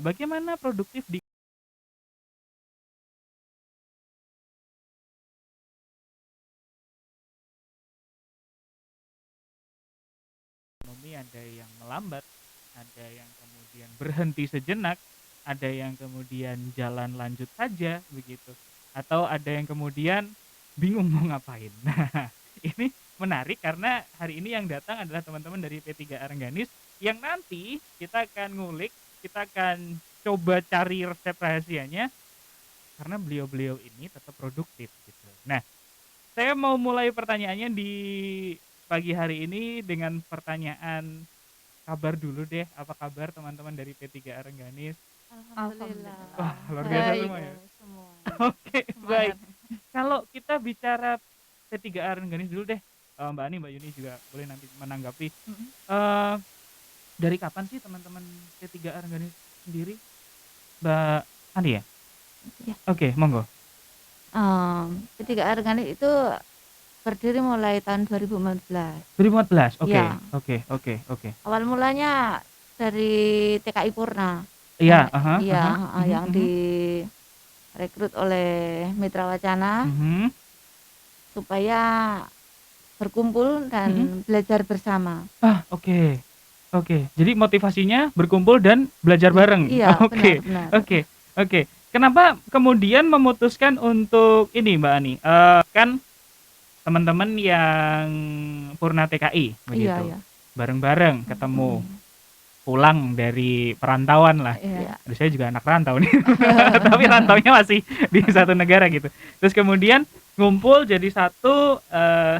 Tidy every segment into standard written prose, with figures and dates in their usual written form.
bagaimana produktif di ekonomi, ada yang melambat, ada yang kemudian berhenti sejenak, ada yang kemudian jalan lanjut saja begitu, atau ada yang kemudian bingung mau ngapain. Nah, ini menarik karena hari ini yang datang adalah teman-teman dari P3A Rengganis yang nanti kita akan ngulik, kita akan coba cari resep rahasianya karena beliau-beliau ini tetap produktif gitu. Nah, saya mau mulai pertanyaannya di pagi hari ini dengan pertanyaan kabar dulu deh. Apa kabar teman-teman dari P3A Rengganis? Alhamdulillah, Wah, luar biasa baik semua ya. semuanya. Oke, baik. Semangat. Kalau kita bicara P3A Rengganis dulu deh, Mbak Ani, Mbak Yuni juga boleh nanti menanggapi. Mhm. Eee, dari kapan sih teman-teman P3A Rengganis sendiri? Mbak Ani ya? Ya, Oke, monggo. P3 Organik itu berdiri mulai tahun 2014. 2014. Oke, Ya, oke, oke, oke. awal mulanya dari TKI Purna. Iya, aha, Iya, aha, mhm, yang mhm, direkrut oleh Mitra Wacana mhm, supaya berkumpul mhm. dan belajar bersama. Ah, oke. Oke, jadi motivasinya berkumpul dan belajar bareng. Iya, benar Oke, benar. oke, oke. Kenapa kemudian memutuskan untuk ini, Mbak Ani, kan teman-teman yang Purna TKI Iya, begitu, iya. bareng-bareng ketemu, Mhm. pulang dari perantauan lah. Iya. Aduh, saya juga anak rantau nih, tapi rantaunya masih di satu negara gitu. Terus kemudian ngumpul jadi satu,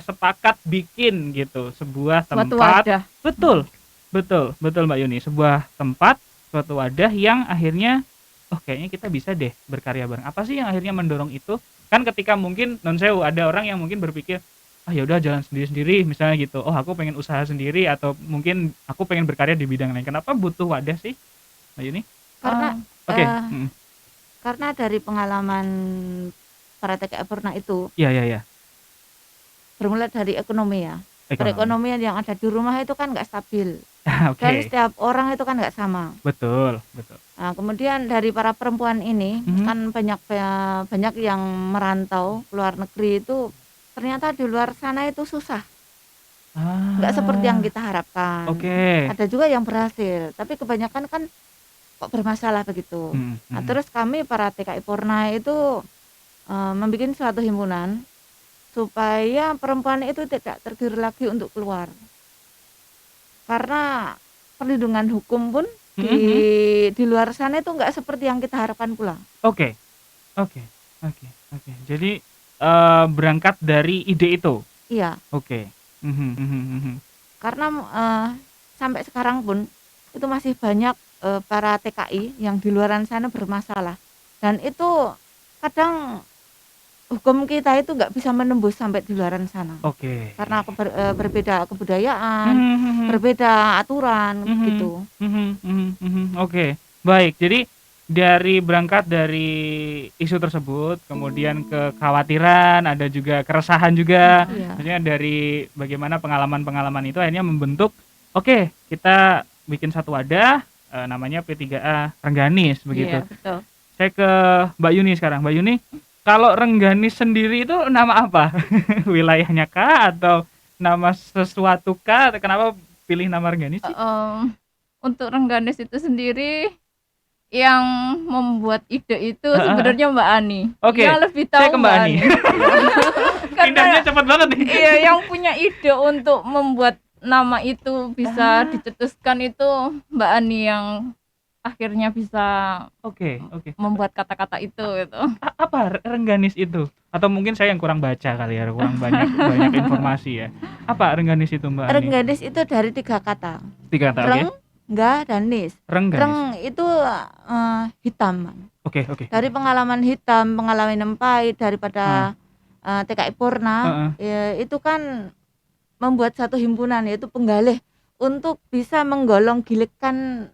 sepakat bikin gitu, sebuah Suatu tempat. wadah. Betul, betul, betul Mbak Yuni, sebuah tempat, suatu wadah yang akhirnya, "Oh kayaknya kita bisa deh berkarya bareng." Apa sih yang akhirnya mendorong itu? Kan ketika mungkin non sewu, ada orang yang mungkin berpikir, "Ah ya udah jalan sendiri-sendiri," misalnya gitu. "Oh aku pengen usaha sendiri," atau mungkin, "Aku pengen berkarya di bidang lain." Kenapa butuh wadah sih, Mbak Yuni? Karena Oke, eh mhm. karena dari pengalaman para TKI Purna itu Iya, iya, iya. bermula dari ekonomi ya. Ekonomi. Perekonomian yang ada di rumah itu kan nggak stabil dan Oke, setiap orang itu kan nggak sama. betul, betul. Nah, kemudian dari para perempuan ini Mhm. kan banyak yang merantau ke luar negeri itu ternyata di luar sana itu susah, nggak seperti yang Ah, kita harapkan. oke. Ada juga yang berhasil, tapi kebanyakan kan kok bermasalah begitu. Mhm, Nah, mhm. terus kami para TKI Purna itu membuat suatu himpunan supaya perempuan itu tidak tergiur lagi untuk keluar. Karena perlindungan hukum pun Mhm, di mhm. di luar sana itu nggak seperti yang kita harapkan pula. Oke, oke, oke, oke. Jadi, berangkat dari ide itu? Iya, Oke. Mhm, mhm, mhm. karena sampai sekarang pun itu masih banyak para TKI yang di luaran sana bermasalah dan itu kadang hukum kita itu nggak bisa menembus sampai di luaran sana. Oke. Karena berbeda kebudayaan, Mhm, mhm. berbeda aturan Mhm, gitu. mhm, mhm, mhm. Oke, baik. Jadi dari berangkat dari isu tersebut, kemudian kekhawatiran, ada juga keresahan juga, Iya, maksudnya dari bagaimana pengalaman-pengalaman itu akhirnya membentuk, oke, kita bikin satu wadah, namanya P3A Rengganis iya begitu. betul. Saya ke Mbak Yuni sekarang. Mbak Yuni, kalau Rengganis sendiri itu nama apa? Wilayahnya kah atau nama sesuatu kah? Kenapa pilih nama Rengganis sih? Untuk Rengganis itu sendiri yang membuat ide itu Heeh, heeh. sebenarnya Mbak Ani. Oke, Yang lebih saya ke tahu Mbak Mbak Ani. Ani. Iya. Pindahnya Karena cepet banget nih. iya yang punya ide untuk membuat nama itu bisa Ah, dicetuskan itu Mbak Ani yang akhirnya bisa oke, oke. membuat kata-kata itu gitu. Apa Rengganis itu? Atau mungkin saya yang kurang baca kali ya, kurang banyak banyak informasi ya. Apa Rengganis itu, Mbak Ani? Rengganis itu dari 3 kata. 3 kata, oke. Reng, ga, dan nis. Rengganis. Reng itu hitam. Oke, oke, Dari oke. pengalaman hitam, pengalaman yang pahit Heeh, daripada TKI Purna, heeh. ya, itu kan membuat satu himpunan yaitu penggalih untuk bisa menggolong gilikkan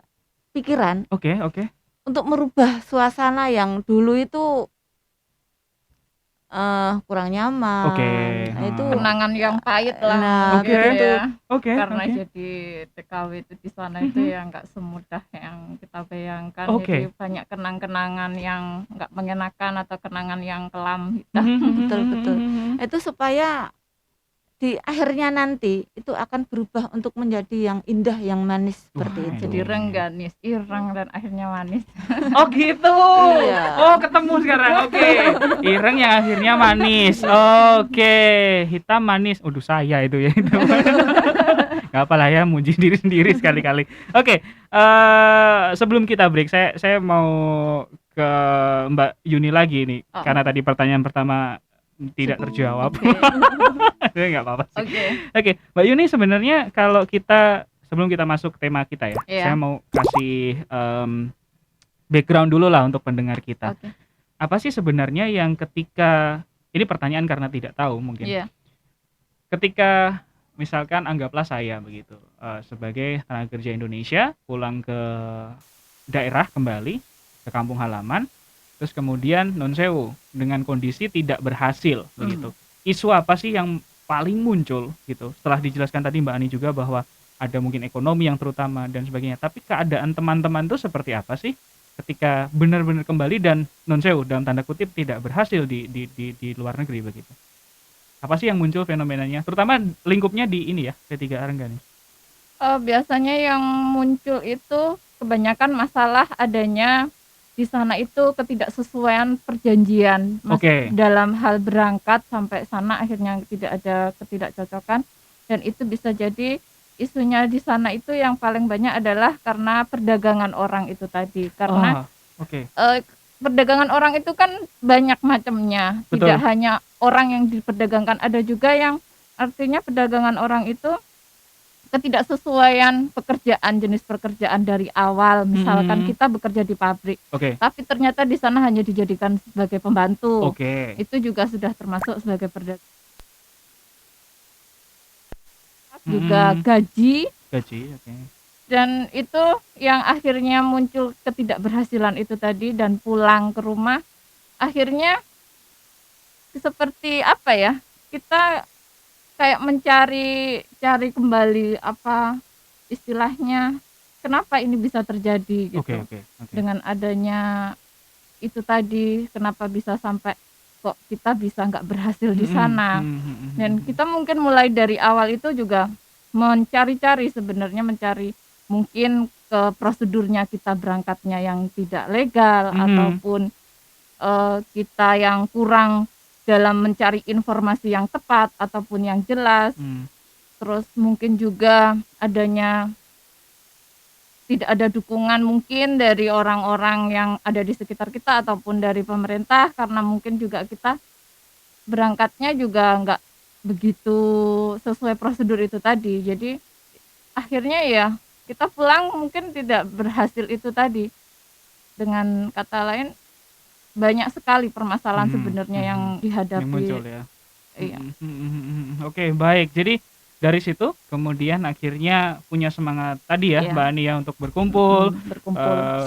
pikiran Oke, oke. untuk merubah suasana yang dulu itu kurang Oke, nyaman. Nah, itu Kenangan yang pahit lah nah Oke. gitu gitu. ya. Oke, Karena oke. jadi TKW itu di sana itu Mhm. ya nggak semudah yang kita bayangkan. Oke. Jadi banyak kenang-kenangan yang nggak mengenakan atau kenangan yang kelam Mhm, hitam. mhm, Betul, mhm, betul. mhm. Itu supaya di akhirnya nanti itu akan berubah untuk menjadi yang indah, yang manis seperti Wah, itu. Jadi ini. rengganis, ireng dan akhirnya manis. Oh gitu. Iya. Oh ketemu sekarang. Oke. Ireng yang akhirnya manis. Oke. Hitam manis. Waduh saya itu ya itu. Gak apa lah ya muji diri sendiri sekali-kali. Oke. Sebelum kita break saya mau ke Mbak Yuni lagi nih. Oh. Karena tadi pertanyaan pertama tidak terjawab. Oke. Nggak apa-apa sih. Oke. Oke, Mbak Yuni sebenarnya kalau kita sebelum kita masuk ke tema kita ya, Iya. saya mau kasih background dulu lah untuk pendengar kita. Oke. Apa sih sebenarnya yang ketika ini pertanyaan karena tidak tahu mungkin. Iya. Ketika misalkan anggaplah saya begitu sebagai tenaga kerja Indonesia pulang ke daerah kembali ke kampung halaman, terus kemudian non sewu dengan kondisi tidak berhasil begitu. Isu apa sih yang paling muncul gitu? Setelah dijelaskan tadi Mbak Ani juga bahwa ada mungkin ekonomi yang terutama dan sebagainya. Tapi keadaan teman-teman itu seperti apa sih ketika benar-benar kembali dan non sewu dalam tanda kutip tidak berhasil di luar negeri begitu? Apa sih yang muncul fenomenanya? Terutama lingkupnya di ini ya, P3 Arengga nih. Biasanya yang muncul itu kebanyakan masalah adanya di sana itu ketidaksesuaian perjanjian Oke. dalam hal berangkat sampai sana akhirnya tidak ada ketidakcocokan, dan itu bisa jadi isunya di sana itu yang paling banyak adalah karena perdagangan orang itu tadi. Karena Oke. perdagangan orang itu kan banyak macamnya, Betul. tidak hanya orang yang diperdagangkan, ada juga yang artinya perdagangan orang itu ketidaksesuaian pekerjaan, jenis pekerjaan dari awal. Misalkan kita bekerja di pabrik, Oke. tapi ternyata di sana hanya dijadikan sebagai pembantu. Oke. Itu juga sudah termasuk sebagai perdagangan. Juga gaji, oke. dan itu yang akhirnya muncul ketidakberhasilan itu tadi, dan pulang ke rumah akhirnya seperti apa ya, kita kayak cari kembali apa istilahnya, kenapa ini bisa terjadi gitu. Oke. Dengan adanya itu tadi, kenapa bisa sampai kok kita bisa nggak berhasil di sana. Dan kita mungkin mulai dari awal itu juga mencari mungkin ke prosedurnya kita berangkatnya yang tidak legal, ataupun kita yang kurang dalam mencari informasi yang tepat ataupun yang jelas. Terus mungkin juga adanya tidak ada dukungan mungkin dari orang-orang yang ada di sekitar kita ataupun dari pemerintah, karena mungkin juga kita berangkatnya juga nggak begitu sesuai prosedur itu tadi. Jadi akhirnya ya kita pulang mungkin tidak berhasil itu tadi. Dengan kata lain, banyak sekali permasalahan sebenarnya yang dihadapi. Yang muncul ya. Iya. Oke, baik. Jadi dari situ kemudian akhirnya punya semangat tadi ya, Iya. Mbak Ani ya, untuk berkumpul,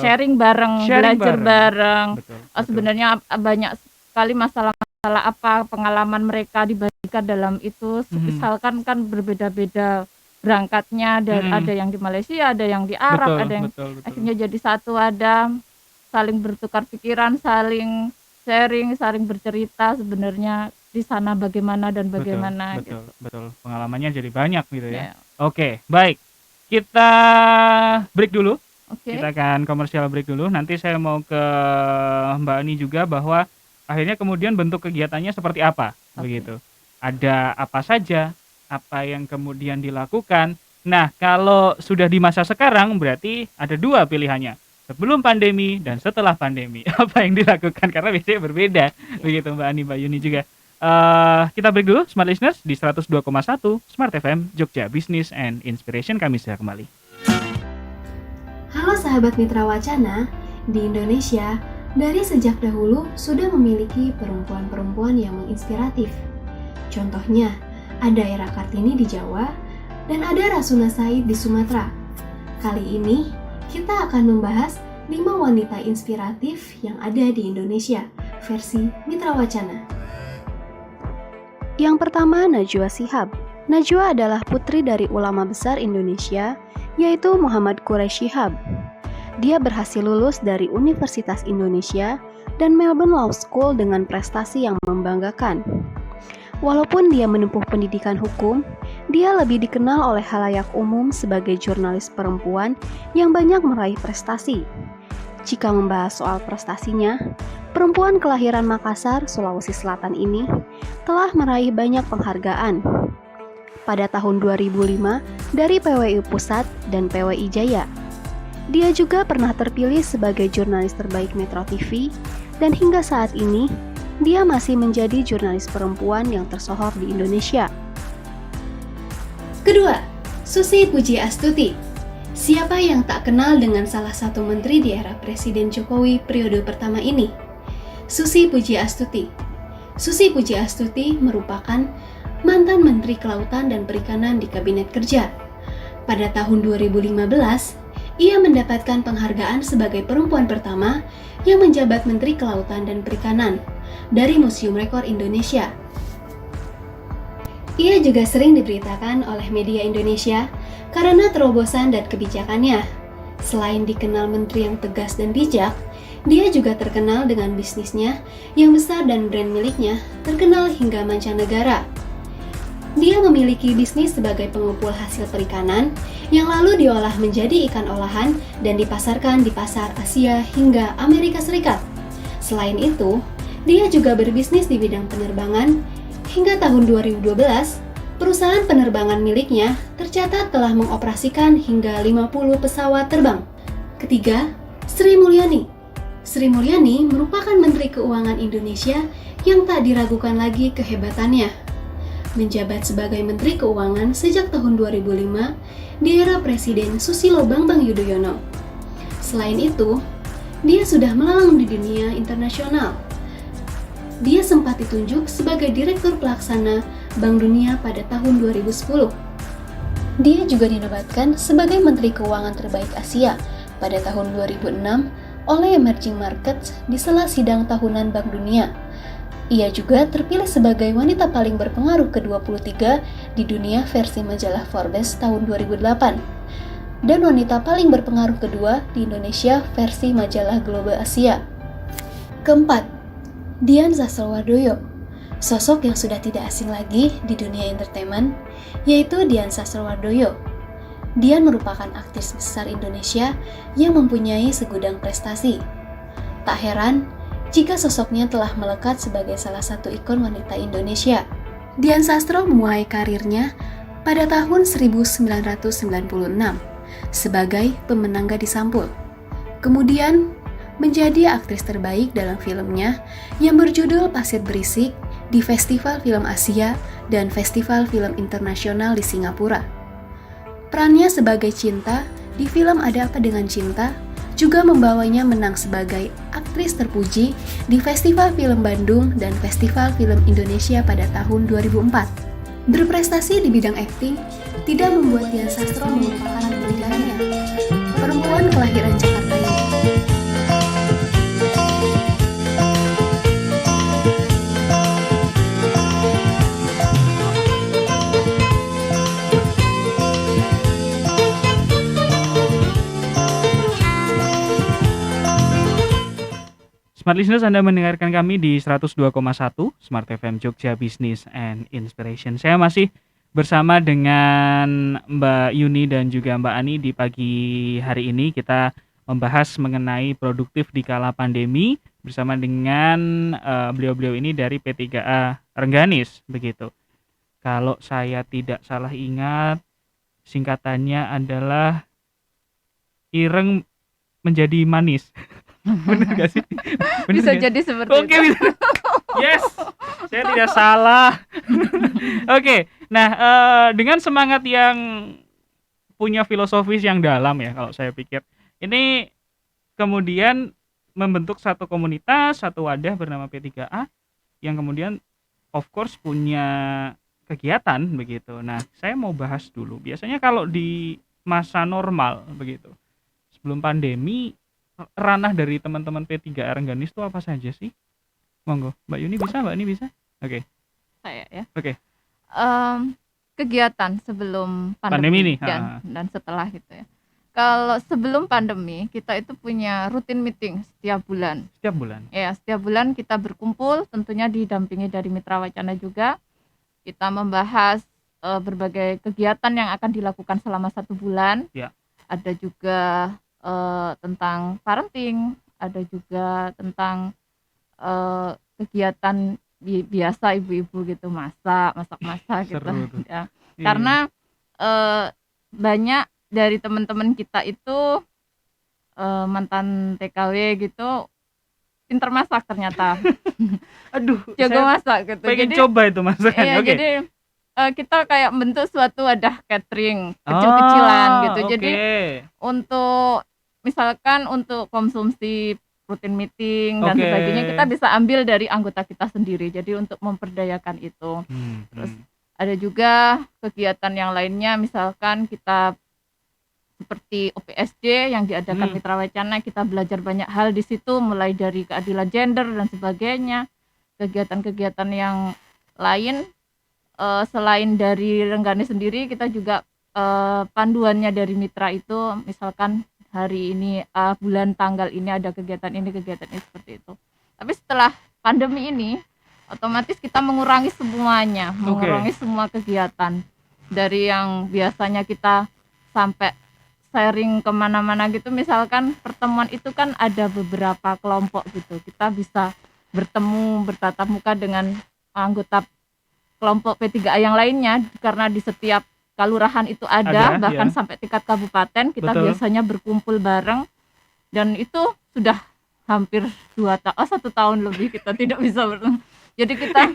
sharing bareng, belajar bareng. Betul. Sebenarnya banyak sekali masalah-masalah apa pengalaman mereka dibagikan dalam itu. Misalkan kan berbeda-beda berangkatnya, dan ada yang di Malaysia, ada yang di Arab, ada yang betul. akhirnya jadi satu, ada saling bertukar pikiran, saling sharing, saling bercerita sebenarnya di sana bagaimana dan bagaimana. Betul. Pengalamannya jadi banyak gitu ya. Yeah. Oke, baik. Kita break dulu. Oke. Kita akan komersial break dulu. Nanti saya mau ke Mbak Ani juga bahwa akhirnya kemudian bentuk kegiatannya seperti apa begitu. Ada apa saja, apa yang kemudian dilakukan. Nah, kalau sudah di masa sekarang berarti ada dua pilihannya. Sebelum pandemi dan setelah pandemi. Apa yang dilakukan, karena biasanya berbeda. Begitu Mbak Ani, Mbak Yuni juga. Kita break dulu Smart Listeners di 102,1 Smart FM Jogja Business and Inspiration. Kami segera kembali. Halo sahabat Mitra Wacana, di Indonesia dari sejak dahulu sudah memiliki perempuan-perempuan yang menginspiratif. Contohnya, ada Era Kartini di Jawa dan ada Rasuna Said di Sumatera. Kali ini kita akan membahas 5 wanita inspiratif yang ada di Indonesia versi Mitra Wacana. Yang pertama, Najwa Shihab. Najwa adalah putri dari ulama besar Indonesia, yaitu Muhammad Quraish Shihab. Dia berhasil lulus dari Universitas Indonesia dan Melbourne Law School dengan prestasi yang membanggakan. Walaupun dia menempuh pendidikan hukum, dia lebih dikenal oleh khalayak umum sebagai jurnalis perempuan yang banyak meraih prestasi. Jika membahas soal prestasinya, perempuan kelahiran Makassar, Sulawesi Selatan ini telah meraih banyak penghargaan. Pada tahun 2005 dari PWI Pusat dan PWI Jaya. Dia juga pernah terpilih sebagai jurnalis terbaik Metro TV dan hingga saat ini dia masih menjadi jurnalis perempuan yang tersohor di Indonesia. Kedua, Susi Pujiastuti. Siapa yang tak kenal dengan salah satu menteri di era Presiden Jokowi periode pertama ini? Susi Pujiastuti. Susi Pujiastuti merupakan mantan Menteri Kelautan dan Perikanan di Kabinet Kerja. Pada tahun 2015, ia mendapatkan penghargaan sebagai perempuan pertama yang menjabat Menteri Kelautan dan Perikanan dari Museum Rekor Indonesia. Ia juga sering diberitakan oleh media Indonesia karena terobosan dan kebijakannya. Selain dikenal menteri yang tegas dan bijak, dia juga terkenal dengan bisnisnya yang besar dan brand miliknya terkenal hingga mancanegara. Dia memiliki bisnis sebagai pengepul hasil perikanan yang lalu diolah menjadi ikan olahan dan dipasarkan di pasar Asia hingga Amerika Serikat. Selain itu, dia juga berbisnis di bidang penerbangan. Hingga tahun 2012, perusahaan penerbangan miliknya tercatat telah mengoperasikan hingga 50 pesawat terbang. Ketiga, Sri Mulyani. Sri Mulyani merupakan Menteri Keuangan Indonesia yang tak diragukan lagi kehebatannya. Menjabat sebagai Menteri Keuangan sejak tahun 2005 di era Presiden Susilo Bambang Yudhoyono. Selain itu, dia sudah melalang di dunia internasional. Dia sempat ditunjuk sebagai Direktur Pelaksana Bank Dunia pada tahun 2010. Dia juga dinobatkan sebagai Menteri Keuangan Terbaik Asia pada tahun 2006 oleh Emerging Markets di sela sidang tahunan Bank Dunia. Ia juga terpilih sebagai wanita paling berpengaruh ke-23 di dunia versi majalah Forbes tahun 2008 dan wanita paling berpengaruh kedua di Indonesia versi majalah Global Asia. Keempat, Dian Sastrowardoyo. Sosok yang sudah tidak asing lagi di dunia entertainment, yaitu Dian Sastrowardoyo. Dian merupakan aktris besar Indonesia yang mempunyai segudang prestasi. Tak heran jika sosoknya telah melekat sebagai salah satu ikon wanita Indonesia. Dian Sastro memulai karirnya pada tahun 1996 sebagai pemenang Gadis Sampul. Kemudian menjadi aktris terbaik dalam filmnya yang berjudul Pasir Berisik di Festival Film Asia dan Festival Film Internasional di Singapura. Perannya sebagai Cinta di film Ada Apa Dengan Cinta juga membawanya menang sebagai aktris terpuji di Festival Film Bandung dan Festival Film Indonesia pada tahun 2004. Berprestasi di bidang akting tidak membuat Dian Sastro melupakan pendidikannya. Perempuan kelahiran Jakarta ini. Smart Listeners, Anda mendengarkan kami di 102,1 Smart FM Jogja Business and Inspiration. Saya masih bersama dengan Mbak Yuni dan juga Mbak Ani di pagi hari ini. Kita membahas mengenai produktif di kala pandemi bersama dengan beliau-beliau ini dari P3A Rengganis, begitu. Kalau saya tidak salah ingat, singkatannya adalah Ireng menjadi manis. Bener gak sih? Bener Bisa gak? jadi seperti Oke, itu. bisa. Yes, saya tidak salah. Oke, nah dengan semangat yang punya filosofis yang dalam ya, kalau saya pikir ini kemudian membentuk satu komunitas, satu wadah bernama P3A yang kemudian of course punya kegiatan begitu. Nah, saya mau bahas dulu. Biasanya kalau di masa normal begitu, sebelum pandemi, ranah dari teman-teman P3A Rengganis itu apa saja sih? Monggo, Mbak Yuni bisa, Mbak Ini bisa? Oke. saya ya. Oke. Kegiatan sebelum Pandemi pandemi nih, heeh. dan setelah gitu ya. Kalau sebelum pandemi kita itu punya rutin meeting setiap bulan. Setiap bulan? Ya, setiap bulan kita berkumpul, tentunya didampingi dari Mitra Wacana juga. Kita membahas berbagai kegiatan yang akan dilakukan selama 1 bulan. Ya. Ada juga tentang parenting, ada juga tentang kegiatan biasa ibu-ibu gitu, masak-masak gitu. Seru tuh. Ya. Iya. Karena banyak dari teman-teman kita itu mantan TKW gitu, pinter masak ternyata. Aduh, Jago saya masak gitu. pengen Jadi coba itu masakan. iya, Oke. jadi kita kayak bentuk suatu wadah catering kecil-kecilan gitu. Jadi Oke. untuk misalkan untuk konsumsi rutin meeting dan Oke. sebagainya kita bisa ambil dari anggota kita sendiri. Jadi untuk memperdayakan itu. Terus ada juga kegiatan yang lainnya, misalkan kita seperti OPSD yang diadakan Mitra Wacana, kita belajar banyak hal di situ, mulai dari keadilan gender dan sebagainya. Kegiatan-kegiatan yang lain selain dari Renggani sendiri, kita juga panduannya dari Mitra itu, misalkan hari ini bulan tanggal ini ada kegiatan ini seperti itu. Tapi setelah pandemi ini otomatis kita mengurangi semuanya, mengurangi semua kegiatan. Dari yang biasanya kita sampai sharing kemana-mana gitu, misalkan pertemuan itu kan ada beberapa kelompok gitu, kita bisa bertemu bertatap muka dengan anggota kelompok P3A yang lainnya, karena di setiap kelurahan itu ada bahkan sampai tingkat kabupaten kita biasanya berkumpul bareng, dan itu sudah hampir 1 tahun lebih kita tidak bisa bertemu. Jadi kita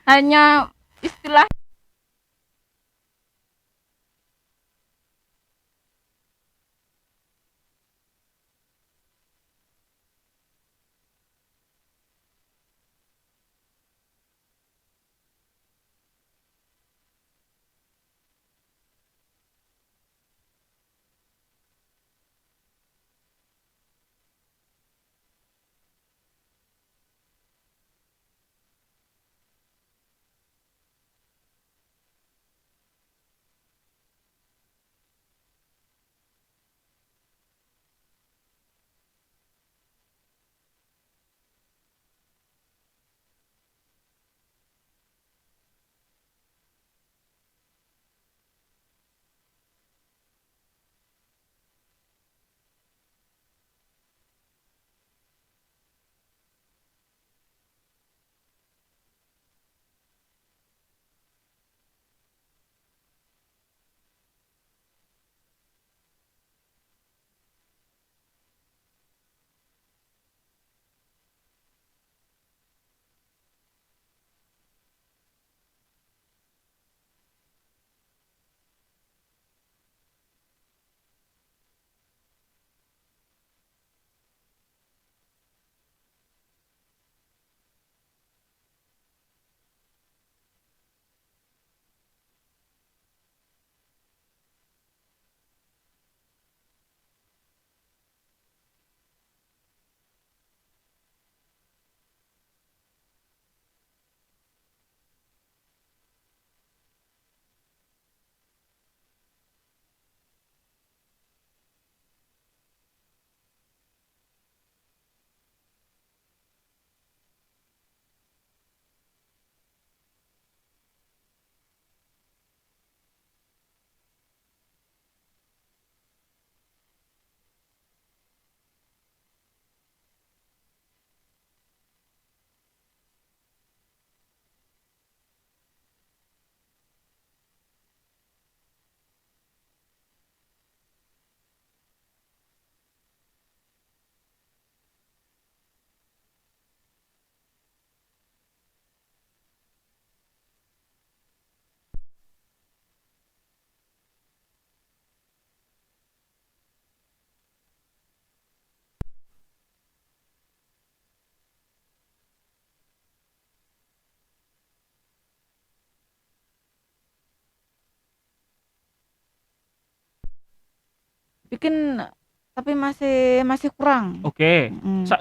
hanya istilah bikin, tapi masih kurang. Oke.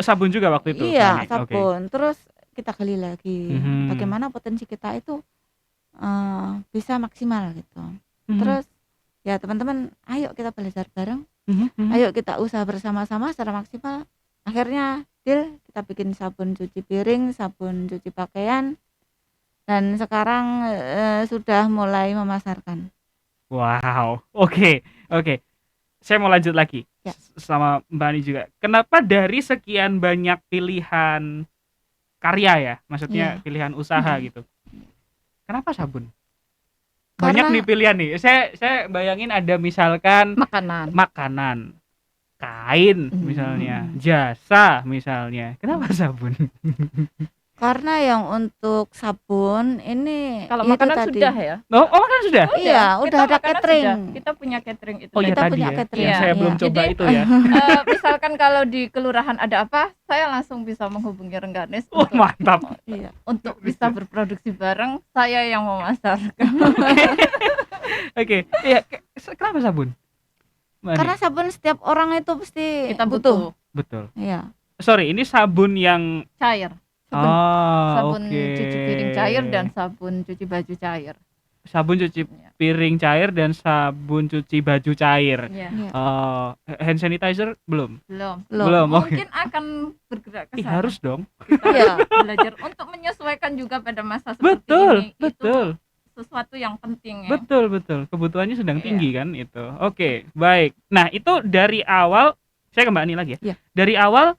Sabun juga waktu itu? Iya, Oke. sabun. Terus kita gali lagi Mhm. bagaimana potensi kita itu bisa maksimal gitu. Mhm. Terus ya teman-teman, ayo kita belajar bareng, Mhm. ayo kita usaha bersama-sama secara maksimal. Akhirnya deal, kita bikin sabun cuci piring, sabun cuci pakaian, dan sekarang sudah mulai memasarkan. Wow, oke. Saya mau lanjut lagi Ya. sama Mbak Ani juga. Kenapa dari sekian banyak pilihan karya ya, maksudnya Iya. pilihan usaha gitu. Kenapa sabun? Karena- Banyak nih pilihan nih. Saya bayangin ada misalkan makanan, kain misalnya, jasa misalnya. Kenapa sabun? Karena yang untuk sabun ini Kalau itu makanan tadi. sudah ya. Oh, makanan sudah? Iya, Kita udah ada makanan catering. sudah. Kita punya catering itu. Oh iya Kita tadi punya ya. catering. Yang saya Iya. belum coba Jadi, itu ya. Misalkan kalau di kelurahan ada apa, saya langsung bisa menghubungi Rengganis Oh, mantap. Iya. untuk bisa berproduksi bareng. Saya yang memasarkan. Oke. Iya, kenapa sabun? Mbak Ani? Karena sabun setiap orang itu pasti Kita butuh Betul. Iya. Sorry, ini sabun yang cair. Sabun oke. cuci piring cair dan sabun cuci baju cair. Sabun cuci Ya. piring cair dan sabun cuci baju cair. Iya. Iya. Hand sanitizer belum? Belum. Oke. Mungkin akan bergerak ke Ih, sana. harus dong. Kita Iya. belajar untuk menyesuaikan juga pada masa seperti Betul, ini. betul. Itu sesuatu yang penting ya. Betul. Kebutuhannya sedang Iya. tinggi kan itu. Oke, baik. Nah, itu dari awal, saya ke Mbak Ani lagi ya. Iya. Dari awal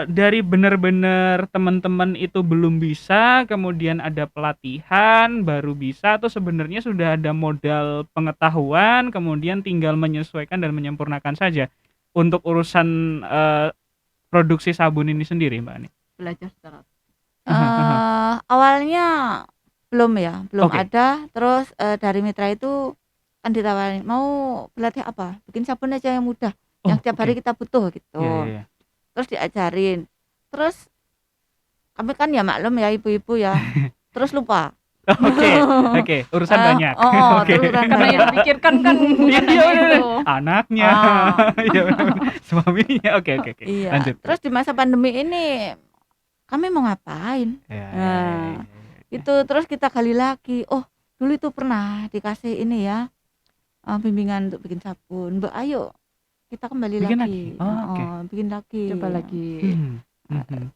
dari benar-benar teman-teman itu belum bisa, kemudian ada pelatihan baru bisa, atau sebenarnya sudah ada modal pengetahuan, kemudian tinggal menyesuaikan dan menyempurnakan saja untuk urusan produksi sabun ini sendiri, Mbak Ani. Belajar secara Awalnya belum Oke. ada. Terus dari mitra itu kan ditawarin, mau berlatih apa? Bikin sabun aja yang mudah, yang tiap hari kita butuh gitu. Iya. Terus diajarin. Terus kami kan ya maklum ya ibu-ibu ya. Terus lupa. Oke, urusan banyak. Oke. Terus urusan karena yang banyak. dipikirkan kan bukan Iya, hanya bener. itu. Anaknya, iya, bener. Suaminya. Oke. Iya. Lanjut. Terus di masa pandemi ini kami mau ngapain? Ya. Nah, Itu terus kita gali lagi. Oh, dulu itu pernah dikasih ini ya, bimbingan untuk bikin sabun. Mbak, ayo kita kembali Bikin lagi. lagi? Oh, oke. Bikin lagi. Coba lagi.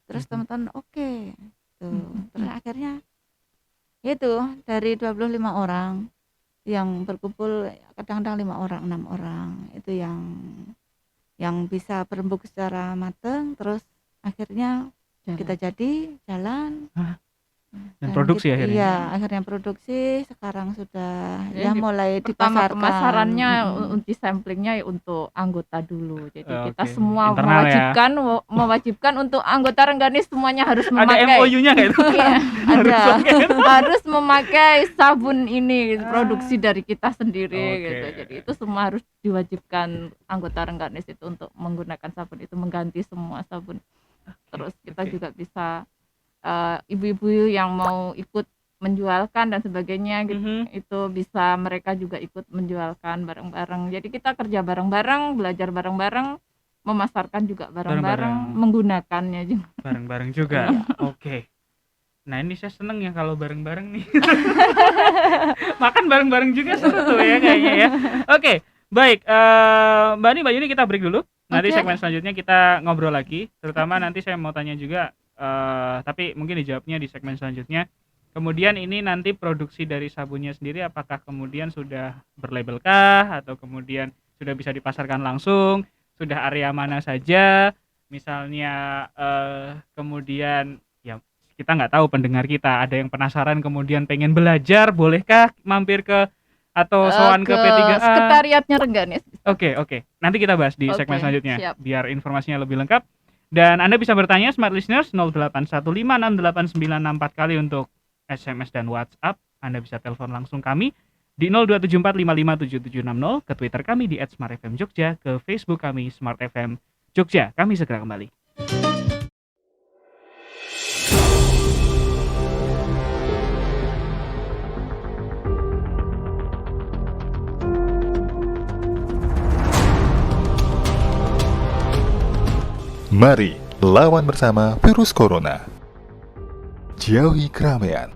Terus teman-teman oke. Tuh. Terus akhirnya itu dari 25 orang yang berkumpul, kadang-kadang 5 orang, 6 orang itu yang bisa berembuk secara matang. Terus akhirnya kita jadi jalan. Dan produksi kita, akhirnya. Iya, akhirnya produksi. Sekarang sudah Jadi ya mulai Pertama dipasarkan. pemasarannya untuk samplingnya untuk anggota dulu. Jadi kita Oke. semua Internal ya. mewajibkan untuk anggota Rengganis semuanya harus Ada memakai. MOU-nya nggak itu? Iya, Ada. harus memakai sabun ini produksi dari kita sendiri Oke. gitu. Jadi itu semua harus diwajibkan anggota Rengganis itu untuk menggunakan sabun itu, mengganti semua sabun. Terus kita Oke. juga bisa ibu-ibu yang mau ikut menjualkan dan sebagainya gitu, itu bisa mereka juga ikut menjualkan bareng-bareng. Jadi kita kerja bareng-bareng, belajar bareng-bareng, memasarkan juga bareng-bareng, menggunakannya juga. Bareng-bareng juga. Oke. Nah, ini saya seneng ya kalau bareng-bareng nih. Makan bareng-bareng juga seru tuh ya kayaknya ya. Oke, baik. Mbak Ani kita break dulu. Nanti Oke. segmen selanjutnya kita ngobrol lagi. Terutama nanti saya mau tanya juga, tapi mungkin dijawabnya di segmen selanjutnya. Kemudian ini nanti produksi dari sabunnya sendiri apakah kemudian sudah berlabel kah, atau kemudian sudah bisa dipasarkan langsung, sudah area mana saja, misalnya kemudian ya kita nggak tahu, pendengar kita ada yang penasaran kemudian pengen belajar, bolehkah mampir ke atau sowan ke P3A? Sekretariatnya Rengganis. Oke. Nanti kita bahas di Oke, segmen selanjutnya siap. biar informasinya lebih lengkap. Dan Anda bisa bertanya Smart Listeners 0815689664 kali untuk SMS dan WhatsApp. Anda bisa telepon langsung kami di 0274557760, ke Twitter kami di @smartfmjogja, ke Facebook kami Smart FM Jogja. Kami segera kembali. Mari lawan bersama virus corona. Jauhi keramaian.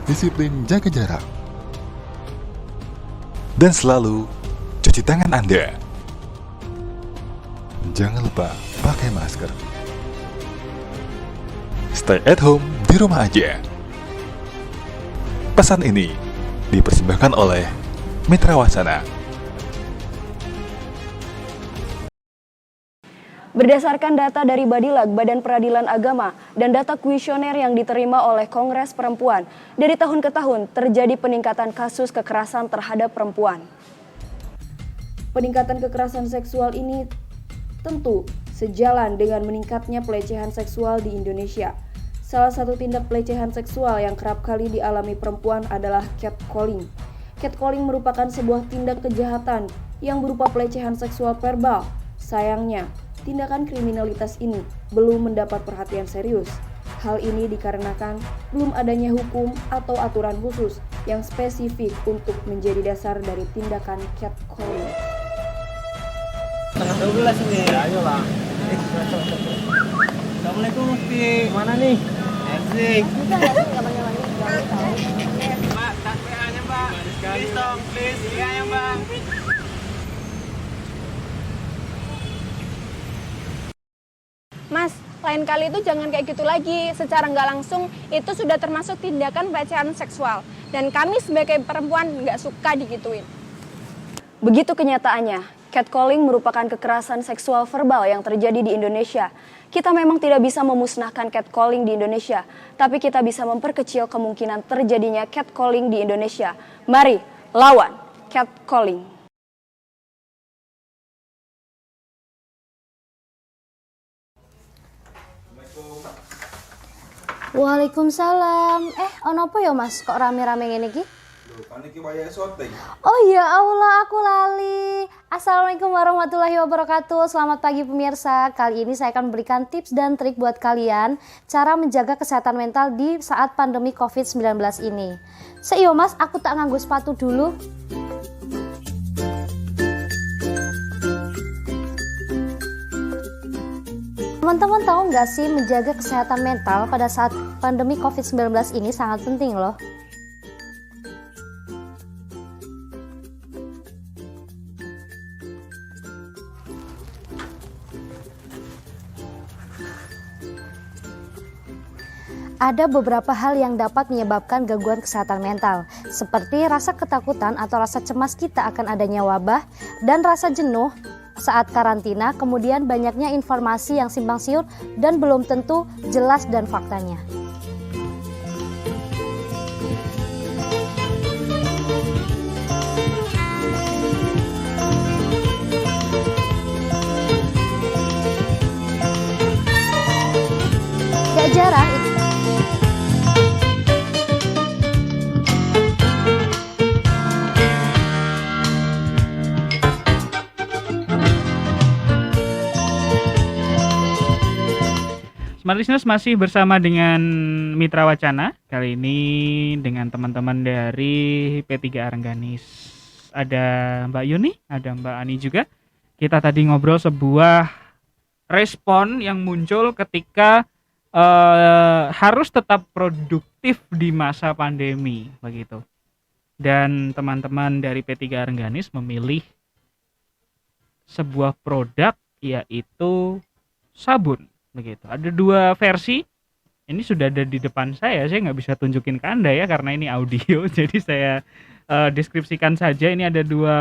Disiplin jaga jarak. Dan selalu cuci tangan Anda. Jangan lupa pakai masker. Stay at home di rumah aja. Pesan ini dipersembahkan oleh Mitra Wacana. Berdasarkan data dari Badilag, Badan Peradilan Agama, dan data kuesioner yang diterima oleh Kongres Perempuan, dari tahun ke tahun terjadi peningkatan kasus kekerasan terhadap perempuan. Peningkatan kekerasan seksual ini tentu sejalan dengan meningkatnya pelecehan seksual di Indonesia. Salah satu tindak pelecehan seksual yang kerap kali dialami perempuan adalah catcalling. Catcalling merupakan sebuah tindak kejahatan yang berupa pelecehan seksual verbal. Sayangnya, tindakan kriminalitas ini belum mendapat perhatian serius. Hal ini dikarenakan belum adanya hukum atau aturan khusus yang spesifik untuk menjadi dasar dari tindakan catcalling. Tengah 12 ini. Ya, ayolah. Assalamualaikum Mufti. Mana nih? Asik. Mbak, tak PA-nya, Mbak. Please dong, please. PA-nya, Mbak. Mas, lain kali itu jangan kayak gitu lagi. Secara nggak langsung, itu sudah termasuk tindakan pelecehan seksual. Dan kami sebagai perempuan nggak suka digituin. Begitu kenyataannya. Catcalling merupakan kekerasan seksual verbal yang terjadi di Indonesia. Kita memang tidak bisa memusnahkan catcalling di Indonesia, tapi kita bisa memperkecil kemungkinan terjadinya catcalling di Indonesia. Mari lawan catcalling. Waalaikumsalam. Ono apa ya Mas? Kok rame-rame ngene iki? Kan iki wayahe syuting. Oh ya Allah, aku lali. Assalamualaikum warahmatullahi wabarakatuh. Selamat pagi pemirsa. Kali ini saya akan memberikan tips dan trik buat kalian cara menjaga kesehatan mental di saat pandemi COVID-19 ini. Seiyo Mas, aku tak nganggo sepatu dulu. Teman-teman tahu nggak sih, menjaga kesehatan mental pada saat pandemi COVID-19 ini sangat penting loh. Ada beberapa hal yang dapat menyebabkan gangguan kesehatan mental, seperti rasa ketakutan atau rasa cemas kita akan adanya wabah, dan rasa jenuh saat karantina, kemudian banyaknya informasi yang simpang siur dan belum tentu jelas dan faktanya. Gak jarang Smart Listeners masih bersama dengan Mitra Wacana. Kali ini dengan teman-teman dari P3 Arengganis. Ada Mbak Yuni, ada Mbak Ani juga. Kita tadi ngobrol sebuah respon yang muncul ketika harus tetap produktif di masa pandemi, begitu. Dan teman-teman dari P3 Arengganis memilih sebuah produk, yaitu sabun. Begitu. Ada dua versi. Ini sudah ada di depan saya nggak bisa tunjukin ke Anda ya karena ini audio. Jadi saya deskripsikan saja. Ini ada dua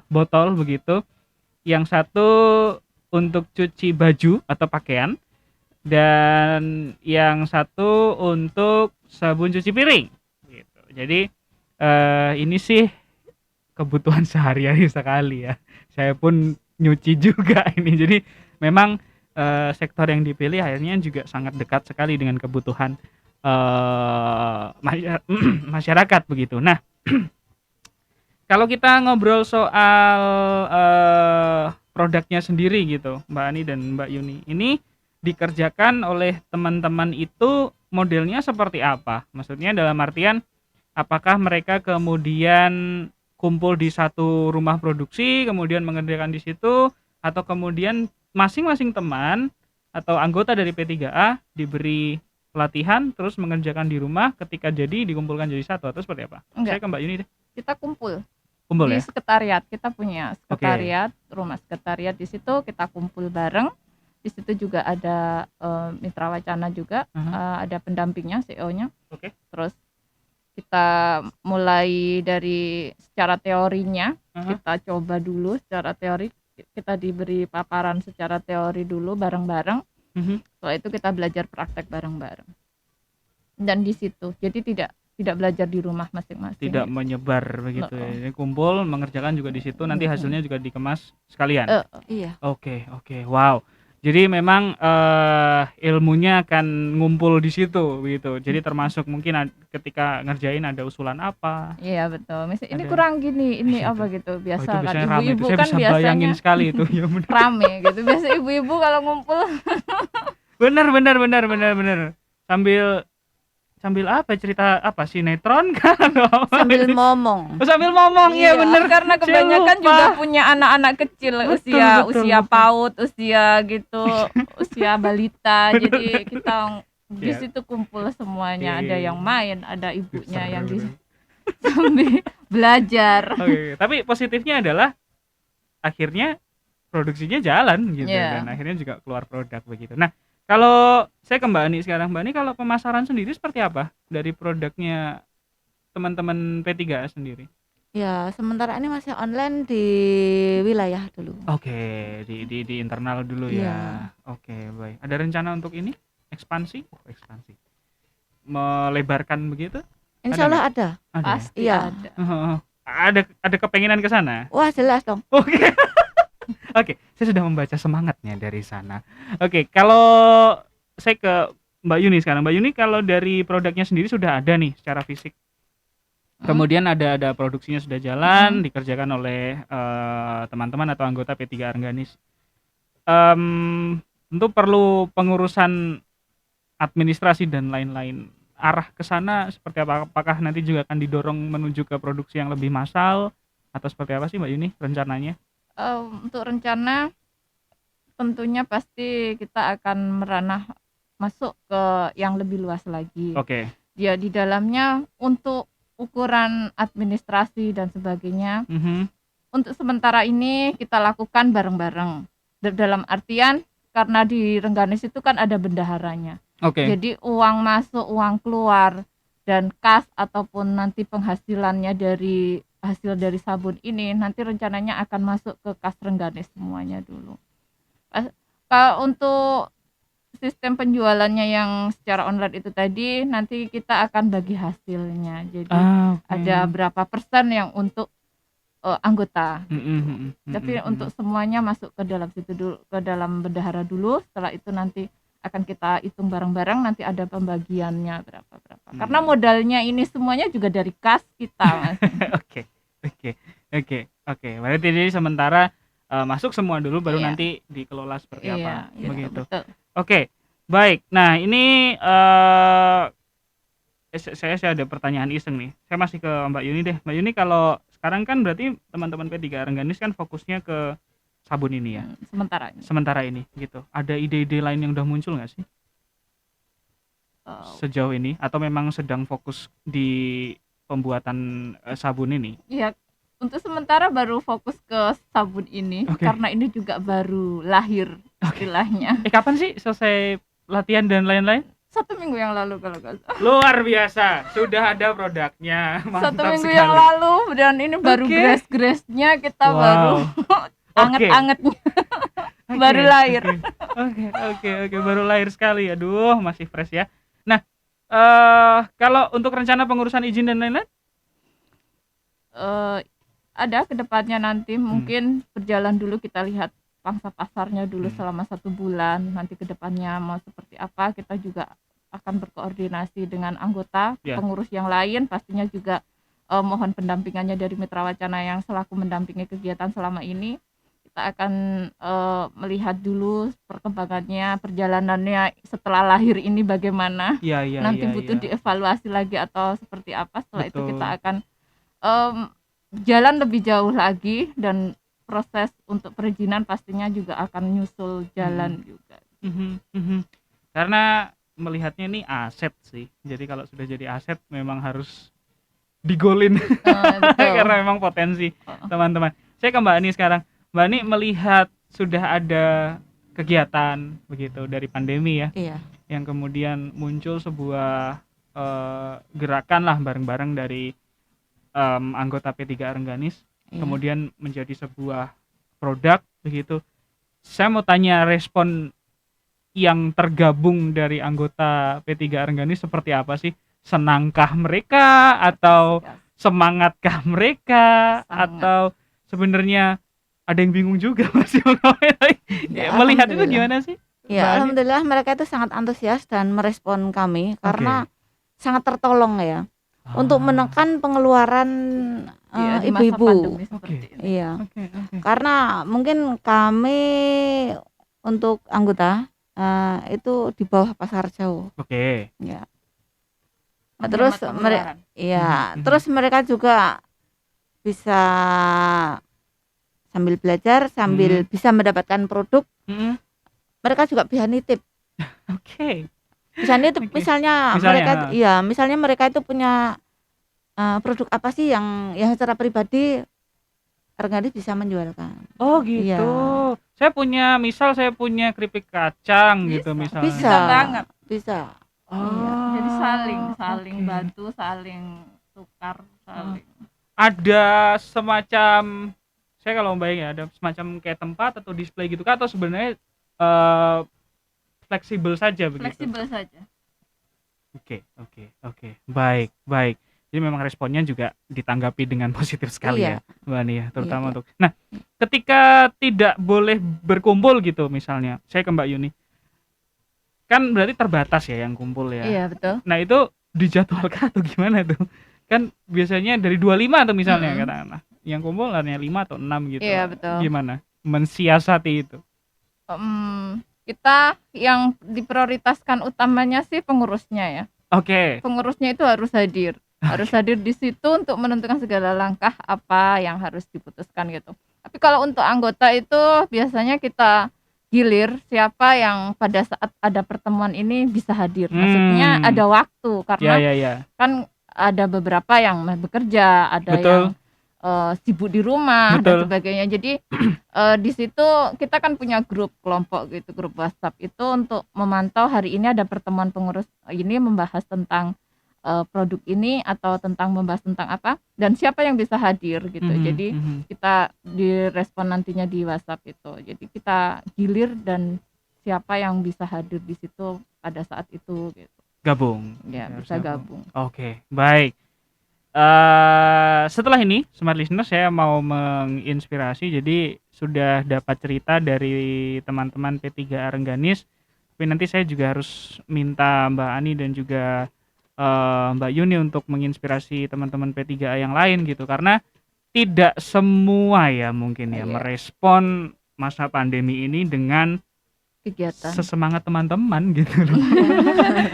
botol begitu. Yang satu untuk cuci baju atau pakaian, dan yang satu untuk sabun cuci piring. Gitu. Jadi ini sih kebutuhan sehari-hari sekali ya. Saya pun nyuci juga ini. Jadi memang sektor yang dipilih akhirnya juga sangat dekat sekali dengan kebutuhan masyarakat begitu. Nah, kalau kita ngobrol soal produknya sendiri gitu, Mbak Ani dan Mbak Yuni, ini dikerjakan oleh teman-teman itu modelnya seperti apa? Maksudnya dalam artian apakah mereka kemudian kumpul di satu rumah produksi, kemudian mengerjakan di situ, atau kemudian masing-masing teman atau anggota dari P3A diberi pelatihan terus mengerjakan di rumah, ketika jadi dikumpulkan jadi satu atau seperti apa? Enggak. Saya ke Mbak Yuni deh. Kita kumpul Kumpul di ya? sekretariat. Kita punya sekretariat, rumah sekretariat, di situ kita kumpul bareng. Di situ juga ada Mitra Wacana juga, ada pendampingnya, CEO-nya. Oke. Terus kita mulai dari secara teorinya, kita coba dulu secara teori, kita diberi paparan secara teori dulu bareng-bareng. Setelah itu kita belajar praktek bareng-bareng. Dan di situ, jadi tidak belajar di rumah masing-masing. Tidak menyebar begitu ya. Ini kumpul mengerjakan juga di situ, nanti hasilnya juga dikemas sekalian. Iya. Oke. Wow. Jadi memang ilmunya akan ngumpul di situ begitu. Jadi termasuk mungkin ketika ngerjain ada usulan apa. Iya betul. Misalnya ini Ada kurang gini, ini gitu. apa gitu. Biasa itu kan biasanya rame itu. ibu-ibu Saya kan bisa biasanya bayangin sekali itu. Ya benar. rame gitu. Biasa ibu-ibu kalau ngumpul Benar. Sambil apa, cerita apa, sinetron kan? Sambil ngomong. Sambil ngomong, iya benar. Karena kebanyakan juga punya anak-anak kecil, Betul. usia PAUD, usia gitu, usia balita. Jadi kita di situ kumpul semuanya. Ada yang main, ada ibunya yang di sambil belajar. Oke. Tapi positifnya adalah akhirnya produksinya jalan gitu dan akhirnya juga keluar produk begitu. Nah, kalau saya ke Mbak Ani sekarang, Mbak Ani kalau pemasaran sendiri seperti apa dari produknya teman-teman P3A sendiri? Ya, sementara ini masih online di wilayah dulu. Oke, di internal dulu ya. Oke, baik. Ada rencana untuk ini? Ekspansi? Ekspansi. Melebarkan begitu? Insya Allah ada. Pasti Iya. ada. Ada kepengenan ke sana? Wah, jelas dong. Oke. Oke, saya sudah membaca semangatnya dari sana. Oke, kalau saya ke Mbak Yuni sekarang. Mbak Yuni, kalau dari produknya sendiri sudah ada nih secara fisik. Kemudian ada produksinya sudah jalan, dikerjakan oleh teman-teman atau anggota P3 Rengganis. Tentu perlu pengurusan administrasi dan lain-lain. Arah ke sana seperti apa? Apakah nanti juga akan didorong menuju ke produksi yang lebih massal atau seperti apa sih Mbak Yuni rencananya? Untuk rencana tentunya pasti kita akan meranah masuk ke yang lebih luas lagi. Oke. Ya di dalamnya untuk ukuran administrasi dan sebagainya. Untuk sementara ini kita lakukan bareng-bareng. Dalam artian karena di Rengganis itu kan ada bendaharanya. Oke. Jadi uang masuk, uang keluar dan kas ataupun nanti penghasilannya dari hasil dari sabun ini nanti rencananya akan masuk ke kas Rengganis semuanya dulu. Kalau untuk sistem penjualannya yang secara online itu tadi nanti kita akan bagi hasilnya. Jadi ada berapa persen yang untuk anggota. Tapi untuk semuanya masuk ke dalam situ dulu, ke dalam bendahara dulu. Setelah itu nanti akan kita hitung bareng-bareng, nanti ada pembagiannya berapa. Karena modalnya ini semuanya juga dari kas kita, Mas. Oke. Berarti jadi sementara masuk semua dulu baru Iya. nanti dikelola seperti apa. Iya, Begitu. betul. Oke. Baik. Nah, ini saya ada pertanyaan iseng nih. Saya masih ke Mbak Yuni deh. Mbak Yuni, kalau sekarang kan berarti teman-teman P3 Rengganis kan fokusnya ke sabun ini ya. Sementara ini gitu. Ada ide-ide lain yang udah muncul nggak sih? Sejauh ini atau memang sedang fokus di pembuatan sabun ini? Iya, untuk sementara baru fokus ke sabun ini karena ini juga baru lahir istilahnya. Kapan sih selesai latihan dan lain-lain? 1 minggu yang lalu kalau nggak salah. Luar biasa, sudah ada produknya. Mantap 1 minggu sekali. yang lalu dan ini baru grace-nya kita baru anget-angetnya baru lahir. Oke, baru lahir sekali. Aduh, masih fresh ya. Nah, kalau untuk rencana pengurusan izin dan lain-lain? Ada kedepannya nanti mungkin berjalan dulu, kita lihat pangsa pasarnya dulu selama 1 bulan. Nanti kedepannya mau seperti apa, kita juga akan berkoordinasi dengan anggota pengurus yang lain. Pastinya juga mohon pendampingannya dari Mitra Wacana yang selaku mendampingi kegiatan selama ini. Kita akan melihat dulu perkembangannya, perjalanannya setelah lahir ini bagaimana. Nanti butuh dievaluasi lagi atau seperti apa. Setelah itu kita akan jalan lebih jauh lagi dan proses untuk perizinan pastinya juga akan nyusul jalan juga. Karena melihatnya ini aset sih. Jadi kalau sudah jadi aset memang harus digolin. Karena memang potensi teman-teman. Saya ke Mbak Ani sekarang. Mbak Ani melihat sudah ada kegiatan begitu dari pandemi ya. Iya. Yang kemudian muncul sebuah gerakan lah bareng-bareng dari anggota P3A Rengganis, kemudian menjadi sebuah produk begitu. Saya mau tanya respon yang tergabung dari anggota P3A Rengganis seperti apa sih? Senangkah mereka atau semangatkah mereka? Atau sebenarnya ada yang bingung juga masih melihat itu gimana sih? Ya, alhamdulillah mereka itu sangat antusias dan merespon kami karena sangat tertolong ya untuk menekan pengeluaran ibu-ibu. Iya. Karena mungkin kami untuk anggota itu di bawah pasar jauh. Ya. Nah, terus terus mereka juga bisa sambil belajar, sambil bisa mendapatkan produk. Mereka juga bisa nitip. Bisa nitip misalnya mereka itu punya produk apa sih yang secara pribadi Rengganis bisa menjualkan. Oh gitu. Iya. Saya punya keripik kacang gitu misalnya. Bisa banget. Bisa. Jadi saling bantu, saling tukar, saling. Ada semacam, saya kalau bayangin ada semacam kayak tempat atau display gitu kan, atau sebenarnya fleksibel saja begitu. Fleksibel saja. Oke. Baik. Jadi memang responnya juga ditanggapi dengan positif sekali ya, Mbak Ani ya, terutama untuk. Nah, ketika tidak boleh berkumpul gitu misalnya, saya ke Mbak Yuni. Kan berarti terbatas ya yang kumpul ya. Iya, betul. Nah, itu dijadwalkan atau gimana tuh? Kan biasanya dari 25 atau misalnya katakanlah. Yang kumpul hanya 5 atau 6 gitu. Iya, betul. Gimana mensiasati itu? Kita yang diprioritaskan utamanya sih pengurusnya ya. Pengurusnya itu harus hadir. Harus hadir di situ untuk menentukan segala langkah apa yang harus diputuskan gitu. Tapi kalau untuk anggota itu biasanya kita gilir siapa yang pada saat ada pertemuan ini bisa hadir. Maksudnya ada waktu karena kan ada beberapa yang bekerja, ada yang sibuk di rumah dan sebagainya. Jadi di situ kita kan punya grup kelompok gitu, grup WhatsApp itu untuk memantau hari ini ada pertemuan pengurus ini membahas tentang produk ini atau membahas tentang apa dan siapa yang bisa hadir gitu. Jadi kita direspon nantinya di WhatsApp itu. Jadi kita gilir dan siapa yang bisa hadir di situ pada saat itu gitu. Gabung. Ya, bisa gabung. Oke, baik. Setelah ini Smart Listener saya mau menginspirasi, jadi sudah dapat cerita dari teman-teman P3A Rengganis, tapi nanti saya juga harus minta Mbak Ani dan juga Mbak Yuni untuk menginspirasi teman-teman P3A yang lain gitu, karena tidak semua ya mungkin ya merespon masa pandemi ini dengan kegiatan sesemangat teman-teman gitu loh.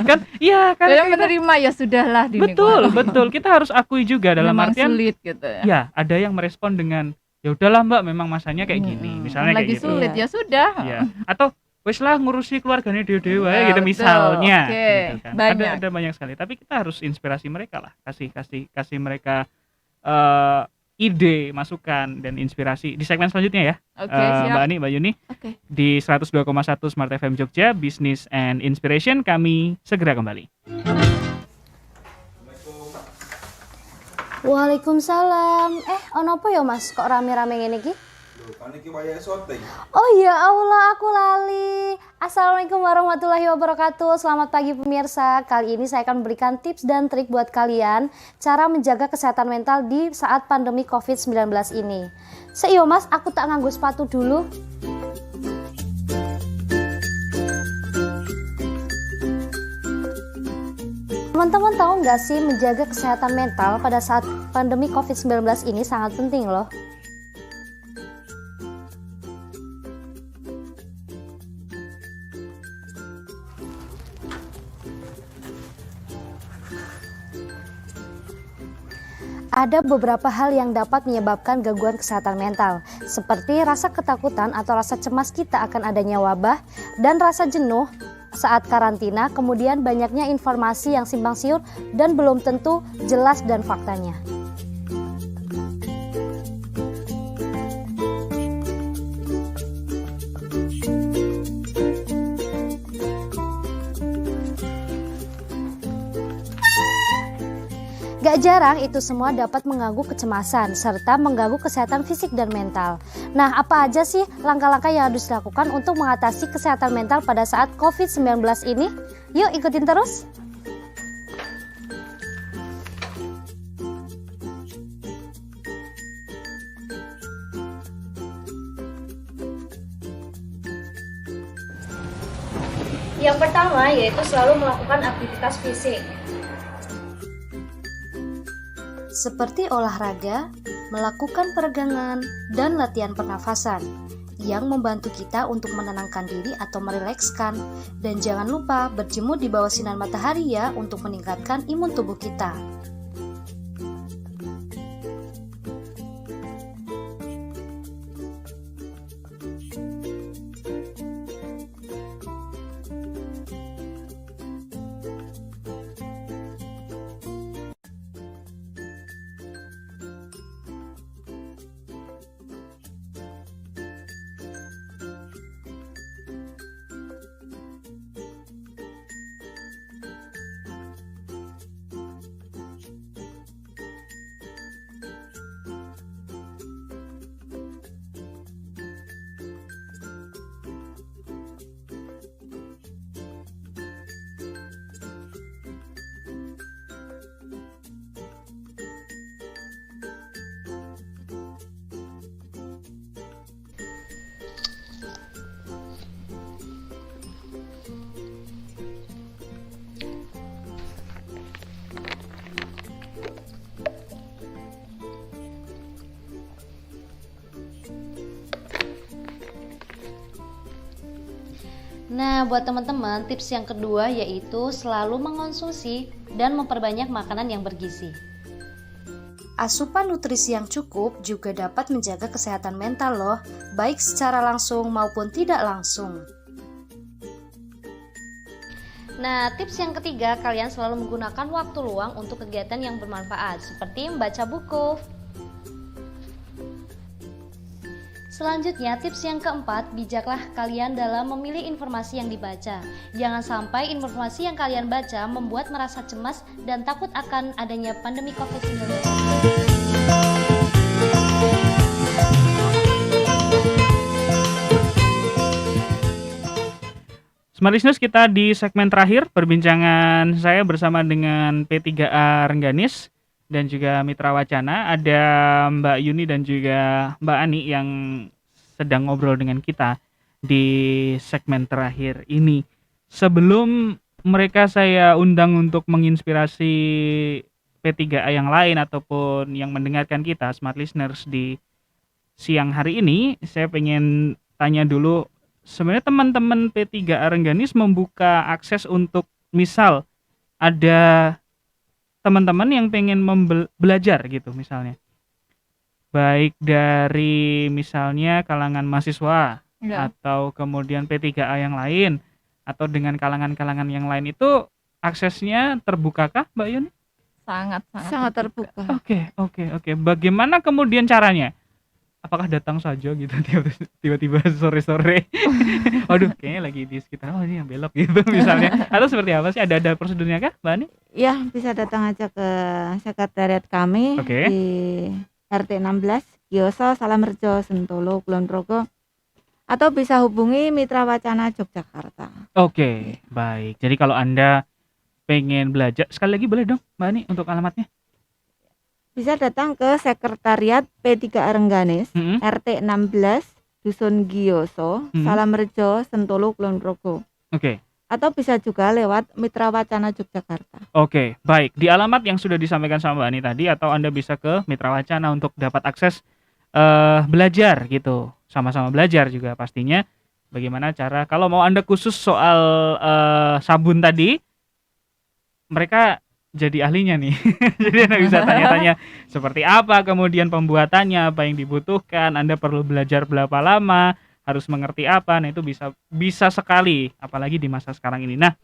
kan yang menerima ya sudahlah betul kita harus akui juga dalam artian sulit gitu ya ada yang merespon dengan ya udahlah Mbak memang masanya kayak gini misalnya lagi kayak gitu sulit ya sudah atau wes lah ngurusi keluarganya dewa gitu misalnya gitu kan. Ada banyak sekali, tapi kita harus inspirasi mereka lah, kasih mereka ide, masukan dan inspirasi di segmen selanjutnya ya. Mbak Ani, Mbak Yuni. Di 102,1 Smart FM Jogja, Business and Inspiration, kami segera kembali. Waalaikumsalam. Ono apa ya Mas? Kok rame-rame ngene iki? Kan iki wayahe syuting. Oh ya Allah, aku lali. Assalamualaikum warahmatullahi wabarakatuh. Selamat pagi pemirsa. Kali ini saya akan memberikan tips dan trik buat kalian cara menjaga kesehatan mental di saat pandemi COVID-19 ini. Seiyo Mas, aku tak nganggo sepatu dulu. Teman-teman tahu nggak sih menjaga kesehatan mental pada saat pandemi COVID-19 ini sangat penting loh. Ada beberapa hal yang dapat menyebabkan gangguan kesehatan mental, seperti rasa ketakutan atau rasa cemas kita akan adanya wabah, dan rasa jenuh saat karantina, kemudian banyaknya informasi yang simpang siur dan belum tentu jelas dan faktanya. Gak jarang itu semua dapat mengganggu kecemasan serta mengganggu kesehatan fisik dan mental. Nah, apa aja sih langkah-langkah yang harus dilakukan untuk mengatasi kesehatan mental pada saat COVID-19 ini? Yuk ikutin terus! Yang pertama yaitu selalu melakukan aktivitas fisik, seperti olahraga, melakukan peregangan, dan latihan pernafasan yang membantu kita untuk menenangkan diri atau merilekskan. Dan jangan lupa berjemur di bawah sinar matahari ya untuk meningkatkan imun tubuh kita. Nah, buat teman-teman, tips yang kedua yaitu selalu mengonsumsi dan memperbanyak makanan yang bergizi. Asupan nutrisi yang cukup juga dapat menjaga kesehatan mental loh, baik secara langsung maupun tidak langsung. Nah, tips yang ketiga, kalian selalu menggunakan waktu luang untuk kegiatan yang bermanfaat, seperti membaca buku. Selanjutnya, tips yang keempat, bijaklah kalian dalam memilih informasi yang dibaca. Jangan sampai informasi yang kalian baca membuat merasa cemas dan takut akan adanya pandemi COVID-19. Smart Listeners, kita di segmen terakhir perbincangan saya bersama dengan P3A Rengganis dan juga Mitra Wacana. Ada Mbak Yuni dan juga Mbak Ani yang sedang ngobrol dengan kita di segmen terakhir ini. Sebelum mereka saya undang untuk menginspirasi P3A yang lain ataupun yang mendengarkan kita, Smart Listeners, di siang hari ini, saya pengen tanya dulu, sebenarnya teman-teman P3A Rengganis membuka akses untuk misal ada teman-teman yang pengen belajar gitu misalnya, baik dari misalnya kalangan mahasiswa atau kemudian P3A yang lain atau dengan kalangan-kalangan yang lain, itu aksesnya terbukakah Mbak Yuni? Sangat terbuka. Oke. Bagaimana kemudian caranya? Apakah datang saja gitu tiba-tiba sore-sore? Waduh, kayaknya lagi di sekitar ini yang belok gitu misalnya. Atau seperti apa sih? Ada prosedurnya kah, Mbak Ani? Ya, bisa datang aja ke sekretariat kami di RT 16 Gioso, Salamerjo, Sentolo, Kulon Progo, atau bisa hubungi Mitra Wacana Yogyakarta. Oke, baik. Jadi kalau Anda pengen belajar, sekali lagi boleh dong Mbak Ani untuk alamatnya? Bisa datang ke sekretariat P3A Rengganis, RT 16, Dusun Gioso, Salamerjo, Sentolo, Kulon Progo. Oke. Atau bisa juga lewat Mitra Wacana Yogyakarta. Oke, baik. Di alamat yang sudah disampaikan sama Mbak Ani tadi, atau Anda bisa ke Mitra Wacana untuk dapat akses belajar gitu. Sama-sama belajar juga pastinya. Bagaimana cara, kalau mau Anda khusus soal sabun tadi, mereka jadi ahlinya nih. Jadi Anda bisa tanya-tanya seperti apa kemudian pembuatannya, apa yang dibutuhkan, Anda perlu belajar berapa lama, harus mengerti apa. Nah, itu bisa sekali apalagi di masa sekarang ini. Nah,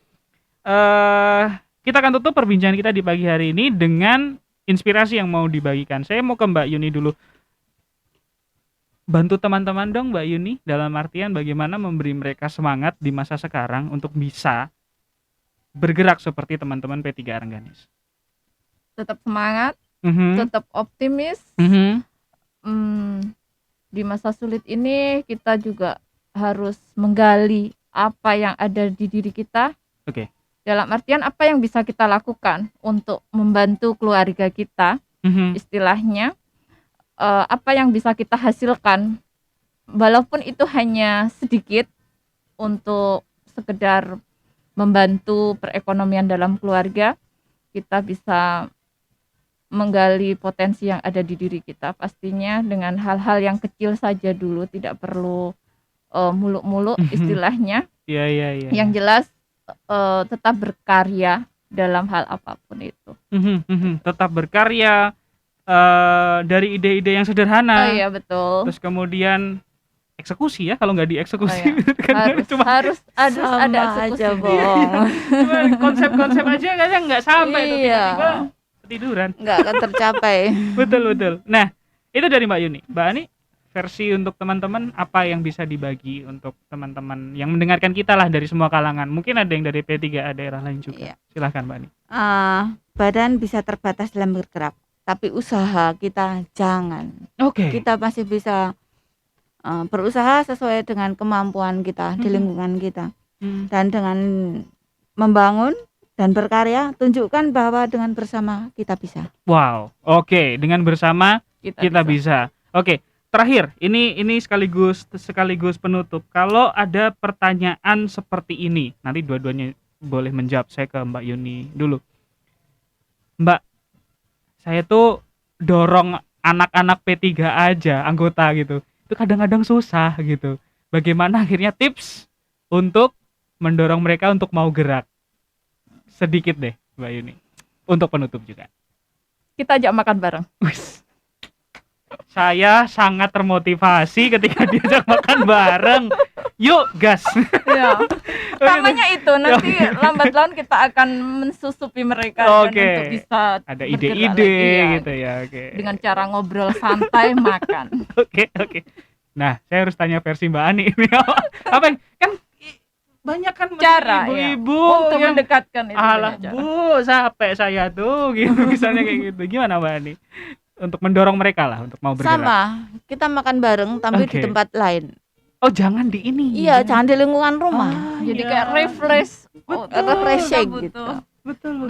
kita akan tutup perbincangan kita di pagi hari ini dengan inspirasi yang mau dibagikan. Saya mau ke Mbak Yuni dulu. Bantu teman-teman dong Mbak Yuni, dalam artian bagaimana memberi mereka semangat di masa sekarang untuk bisa bergerak seperti teman-teman P3A Rengganis. Tetap semangat, tetap optimis. Di masa sulit ini kita juga harus menggali apa yang ada di diri kita. Oke. Dalam artian apa yang bisa kita lakukan untuk membantu keluarga kita, istilahnya. Apa yang bisa kita hasilkan, walaupun itu hanya sedikit untuk sekedar membantu perekonomian dalam keluarga, kita bisa menggali potensi yang ada di diri kita, pastinya dengan hal-hal yang kecil saja dulu, tidak perlu muluk-muluk istilahnya. Iya. Yang jelas tetap berkarya dalam hal apapun itu. Tetap berkarya dari ide-ide yang sederhana. Iya betul. Terus kemudian eksekusi ya, kalau nggak dieksekusi kan harus ada eksekusi. Aja, Bong. Konsep-konsep aja kadang nggak sampai tuh, tiba-tiba ketiduran. Nggak akan tercapai. Betul. Nah, itu dari Mbak Yuni. Mbak Ani, versi untuk teman-teman apa yang bisa dibagi untuk teman-teman yang mendengarkan kita lah dari semua kalangan. Mungkin ada yang dari P3A daerah lain juga. Silahkan Mbak Ani. Badan bisa terbatas dalam bergerak, tapi usaha kita jangan. Oke. Kita masih bisa berusaha sesuai dengan kemampuan kita di lingkungan kita. Dan dengan membangun dan berkarya, tunjukkan bahwa dengan bersama kita bisa. Wow, oke. Dengan bersama kita bisa. Oke, terakhir, ini sekaligus penutup. Kalau ada pertanyaan seperti ini, nanti dua-duanya boleh menjawab. Saya ke Mbak Yuni dulu. Mbak, saya tuh dorong anak-anak P3A aja, anggota gitu. Itu kadang-kadang susah gitu. Bagaimana akhirnya tips untuk mendorong mereka untuk mau gerak? Sedikit deh, Mbak Yuni. Untuk penutup juga. Kita ajak makan bareng. Saya sangat termotivasi ketika diajak makan bareng. Yuk, gas. Ya. Utamanya itu, nanti lambat laun kita akan mensusupi mereka dan untuk bisa ada ide-ide gitu ya. Dengan cara ngobrol santai makan. Oke. Nah, saya harus tanya versi Mbak Ani ini. Apa yang kan banyak kan cara ibu-ibu untuk mendekatkan itu. Alah, Bu, sampai saya tuh gitu misalnya kayak gitu. Gimana Mbak Ani? Untuk mendorong mereka lah untuk mau bergerak. Sama, kita makan bareng tapi di tempat lain. Oh, jangan di ini. Iya, jangan di lingkungan rumah. Jadi kayak refreshing gitu. Betul.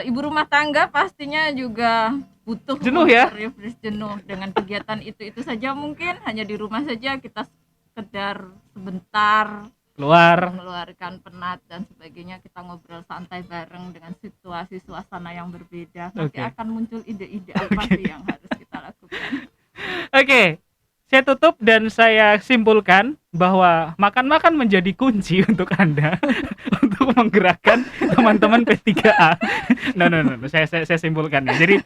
Ibu rumah tangga pastinya juga butuh jenuh ya. Refresh jenuh dengan kegiatan itu saja, mungkin hanya di rumah saja kita sekedar sebentar mengeluarkan penat dan sebagainya, kita ngobrol santai bareng dengan situasi suasana yang berbeda. Nanti akan muncul ide-ide apa sih yang harus kita lakukan. Oke. Saya tutup dan saya simpulkan bahwa makan-makan menjadi kunci untuk Anda untuk menggerakkan teman-teman P3A. No. Saya simpulkan ya. Jadi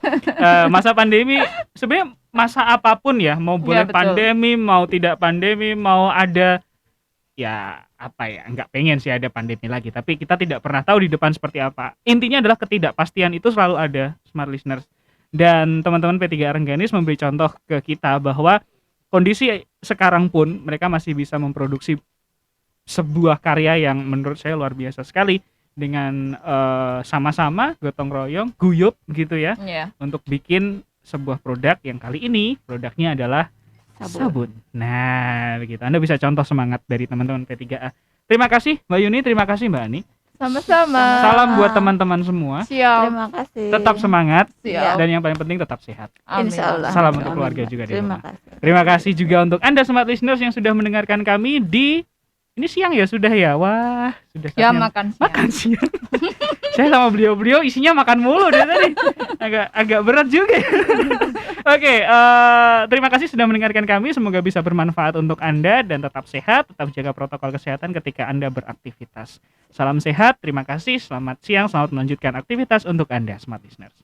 masa pandemi sebenarnya masa apapun ya, mau boleh pandemi, mau tidak pandemi, mau ada nggak pengen sih ada pandemi lagi, tapi kita tidak pernah tahu di depan seperti apa. Intinya adalah ketidakpastian itu selalu ada, smart listeners. Dan teman-teman P3A Rengganis memberi contoh ke kita bahwa kondisi sekarang pun mereka masih bisa memproduksi sebuah karya yang menurut saya luar biasa sekali dengan sama-sama gotong royong, guyup gitu ya, untuk bikin sebuah produk yang kali ini produknya adalah sabun. Nah, begitu. Anda bisa contoh semangat dari teman-teman P3A. Terima kasih Mbak Yuni, terima kasih Mbak Ani. Sama-sama. Salam buat teman-teman semua. Siap. Terima kasih. Tetap semangat. Siap. Dan yang paling penting tetap sehat. Insyaallah. Salam untuk keluarga juga di rumah. Kasih. Terima kasih juga untuk Anda smart listeners yang sudah mendengarkan kami di ini siang ya, sudah ya. Wah, sudah ya makan siang. Saya sama beliau isinya makan mulu dari tadi. Agak berat juga. Oke, terima kasih sudah mendengarkan kami. Semoga bisa bermanfaat untuk Anda dan tetap sehat, tetap jaga protokol kesehatan ketika Anda beraktivitas. Salam sehat, terima kasih, selamat siang, selamat melanjutkan aktivitas untuk Anda, Smart Listeners.